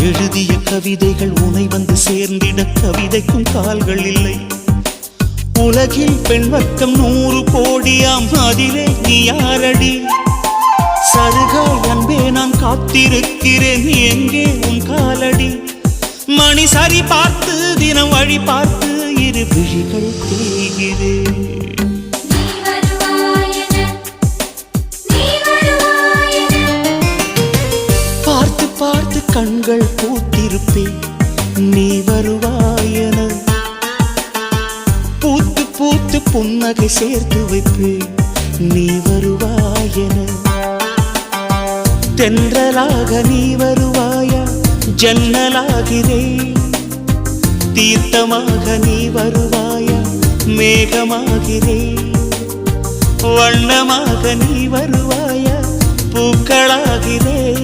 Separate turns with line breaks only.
எழுதிய கவிதைகள் உனை வந்து சேர்ந்திட கவிதைக்கும் கால்கள் இல்லை. உலகில் பெண் வர்க்கம் 100 கோடியாம், அதிலே நீ யாரடி? சருகாய் அன்பே நான் காத்திருக்கிறேன், எங்கே உன் காலடி? மணி சரி பார்த்து தினம் வழி பார்த்து இரு விழிகள் தேய்கிறேன். பார்த்து பார்த்து கண்கள் பூத்திருப்பேன், நீ வருவாயென. பூத்து பூத்து புன்னகை சேர்த்து வைப்பேன், நீ வருவாயென. தென்றலாக நீ வருவாயா? ஜன்னலாகிறேன். தீர்த்தமாக நீ வருவாயா? மேகமாகிறேன். வண்ணமாக நீ வருவாயா? பூக்களாகிறேன்.